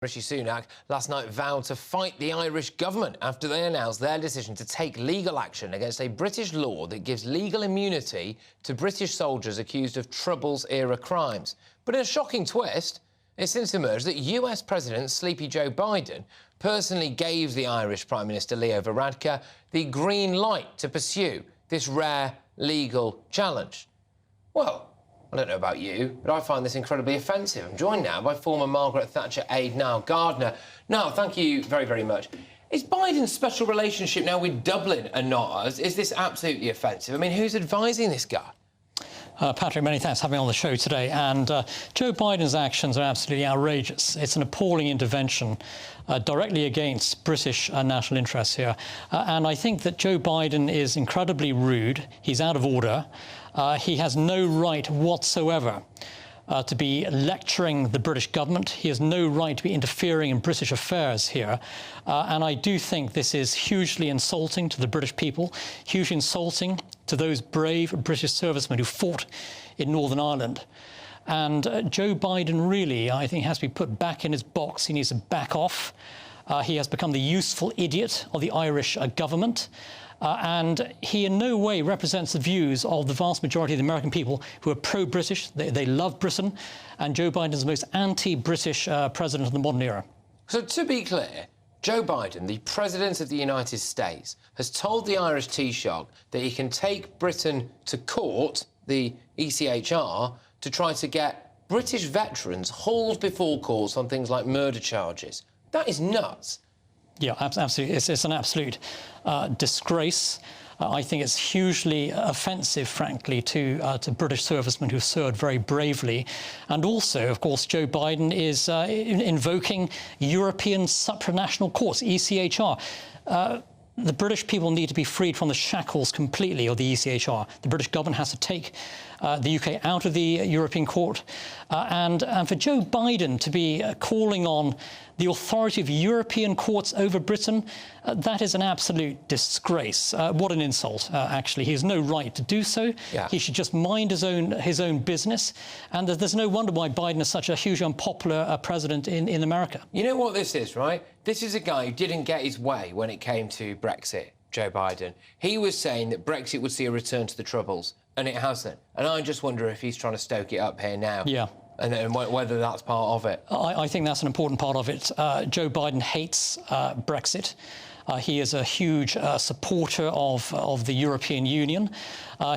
Rishi Sunak last night vowed to fight the Irish government after they announced their decision to take legal action against a British law that gives legal immunity to British soldiers accused of Troubles-era crimes. But in a shocking twist, it's since emerged that US President Sleepy Joe Biden personally gave the Irish Prime Minister Leo Varadkar the green light to pursue this rare legal challenge. Well, I don't know about you, but I find this incredibly offensive. I'm joined now by former Margaret Thatcher aide Nile Gardiner. Niall, thank you very, very much. Is Biden's special relationship now with Dublin a not? Is this absolutely offensive? I mean, who's advising this guy? Patrick, many thanks for having me on the show today. And Joe Biden's actions are absolutely outrageous. It's an appalling intervention directly against British national interests here. And I think that Joe Biden is incredibly rude. He's out of order. He has no right whatsoever to be lecturing the British government. He has no right to be interfering in British affairs here. And I do think this is hugely insulting to the British people, hugely insulting to those brave British servicemen who fought in Northern Ireland. And Joe Biden really, I think, has to be put back in his box. He needs to back off. He has become the useful idiot of the Irish government. And he in no way represents the views of the vast majority of the American people who are pro-British. They love Britain. And Joe Biden is the most anti-British president of the modern era. So to be clear, Joe Biden, the President of the United States, has told the Irish Taoiseach that he can take Britain to court, the ECHR, to try to get British veterans hauled before courts on things like murder charges. That is nuts. Yeah, absolutely. It's an absolute disgrace. I think it's hugely offensive, frankly, to British servicemen who served very bravely. And also, of course, Joe Biden is invoking European supranational courts, ECHR. The British people need to be freed from the shackles completely of the ECHR. The British government has to take the UK out of the European court. And for Joe Biden to be calling on the authority of European courts over Britain, that is an absolute disgrace. What an insult, actually. He has no right to do so. Yeah. He should just mind his own business. And there's no wonder why Biden is such a hugely unpopular president in America. You know what this is, right? This is a guy who didn't get his way when it came to Brexit, Joe Biden. He was saying that Brexit would see a return to the Troubles, and it hasn't. And I just wonder if he's trying to stoke it up here now. Yeah. And whether that's part of it. I think that's an important part of it. Joe Biden hates Brexit. He is a huge supporter of the European Union.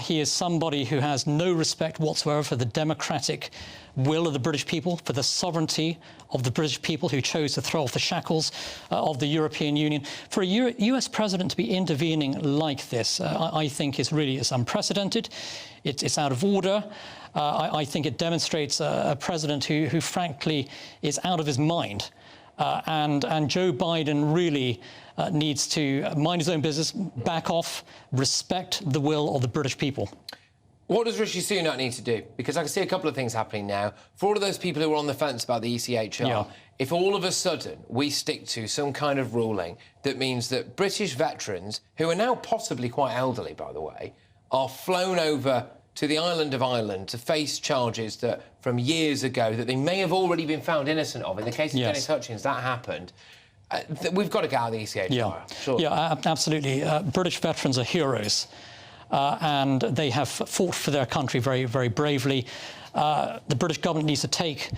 He is somebody who has no respect whatsoever for the democratic will of the British people, for the sovereignty of the British people who chose to throw off the shackles of the European Union. For a US president to be intervening like this, I think is unprecedented. It's out of order. I think it demonstrates a president who frankly, is out of his mind. And Joe Biden really needs to mind his own business, back off, respect the will of the British people. What does Rishi Sunak need to do? Because I can see a couple of things happening now. For all of those people who are on the fence about the ECHR, yeah. If all of a sudden we stick to some kind of ruling that means that British veterans, who are now possibly quite elderly, by the way, are flown over to the island of Ireland to face charges that from years ago that they may have already been found innocent of. In the case of Dennis Hutchins, that happened. We've got to get out of the ECHR. Yeah, sure. Yeah, absolutely. British veterans are heroes, and they have fought for their country very, very bravely. The British government needs to take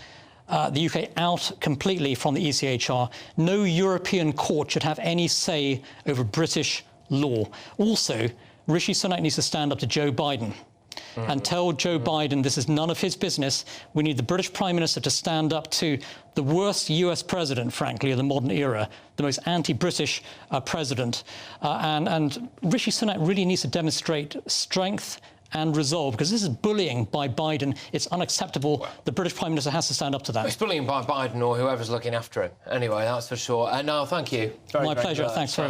the UK out completely from the ECHR. No European court should have any say over British law. Also, Rishi Sunak needs to stand up to Joe Biden. And tell Joe Biden this is none of his business. We need the British Prime Minister to stand up to the worst US president, frankly, of the modern era, the most anti-British president. And Rishi Sunak really needs to demonstrate strength and resolve, because this is bullying by Biden. It's unacceptable. Well, the British Prime Minister has to stand up to that. It's bullying by Biden or whoever's looking after him. Anyway, that's for sure. Niall, thank you. My pleasure. Thanks very much.